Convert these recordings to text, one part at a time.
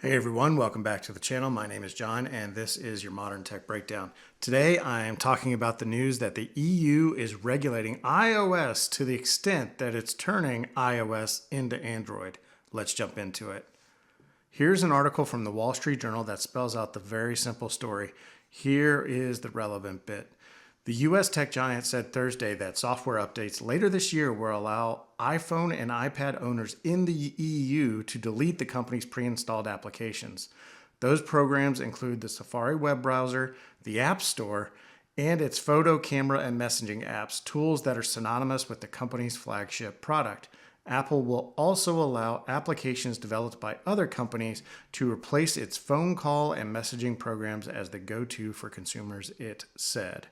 Hey everyone, welcome back to the channel. My name is John and this is your Modern Tech Breakdown. Today I am talking about the news that the EU is regulating iOS to the extent that it's turning iOS into Android. Let's jump into it. Here's an article from the Wall Street Journal that spells out the very simple story. Here is the relevant bit. The US tech giant said Thursday that software updates later this year will allow iPhone and iPad owners in the EU to delete the company's pre-installed applications. Those programs include the Safari web browser, the App Store, and its photo, camera, and messaging apps, tools that are synonymous with the company's flagship product. Apple will also allow applications developed by other companies to replace its phone call and messaging programs as the go-to for consumers, it said.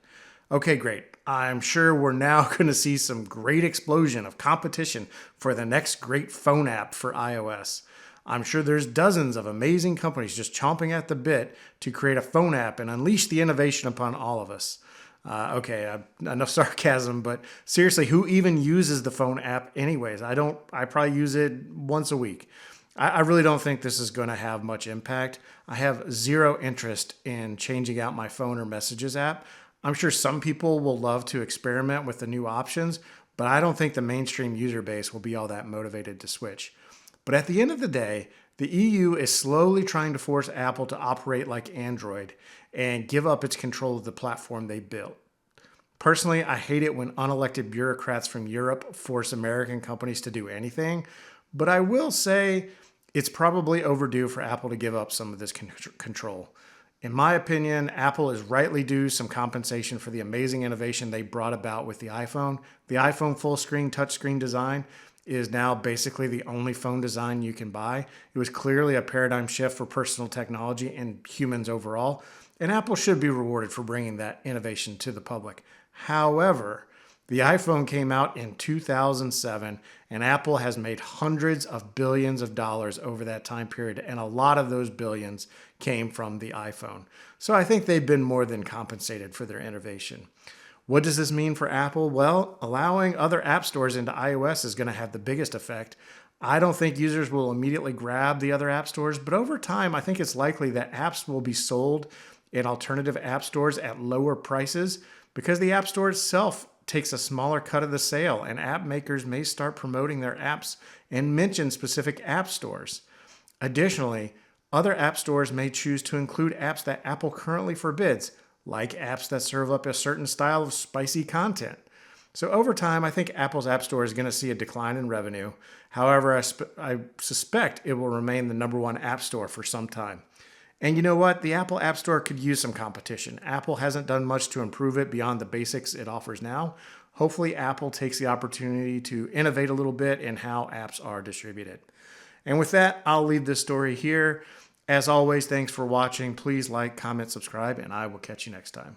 Okay, great. I'm sure we're now going to see some great explosion of competition for the next great phone app for iOS. I'm sure there's dozens of amazing companies just chomping at the bit to create a phone app and unleash the innovation upon all of us. Enough sarcasm, but seriously, who even uses the phone app anyways? I probably use it once a week. I really don't think this is going to have much impact. I have zero interest in changing out my phone or messages app. I'm sure some people will love to experiment with the new options, but I don't think the mainstream user base will be all that motivated to switch. But at the end of the day, the EU is slowly trying to force Apple to operate like Android and give up its control of the platform they built. Personally, I hate it when unelected bureaucrats from Europe force American companies to do anything, but I will say it's probably overdue for Apple to give up some of this control. In my opinion, Apple is rightly due some compensation for the amazing innovation they brought about with the iPhone. The iPhone full screen touchscreen design is now basically the only phone design you can buy. It was clearly a paradigm shift for personal technology and humans overall, and Apple should be rewarded for bringing that innovation to the public. However, the iPhone came out in 2007, and Apple has made hundreds of billions of dollars over that time period, and a lot of those billions came from the iPhone. So I think they've been more than compensated for their innovation. What does this mean for Apple? Well, allowing other app stores into iOS is going to have the biggest effect. I don't think users will immediately grab the other app stores, but over time, I think it's likely that apps will be sold in alternative app stores at lower prices because the app store itself takes a smaller cut of the sale, and app makers may start promoting their apps and mention specific app stores. Additionally, other app stores may choose to include apps that Apple currently forbids, like apps that serve up a certain style of spicy content. So over time, I think Apple's App Store is going to see a decline in revenue. However, I suspect it will remain the #1 app store for some time. And you know what? The Apple App Store could use some competition. Apple hasn't done much to improve it beyond the basics it offers now. Hopefully, Apple takes the opportunity to innovate a little bit in how apps are distributed. And with that, I'll leave this story here. As always, thanks for watching. Please like, comment, subscribe, and I will catch you next time.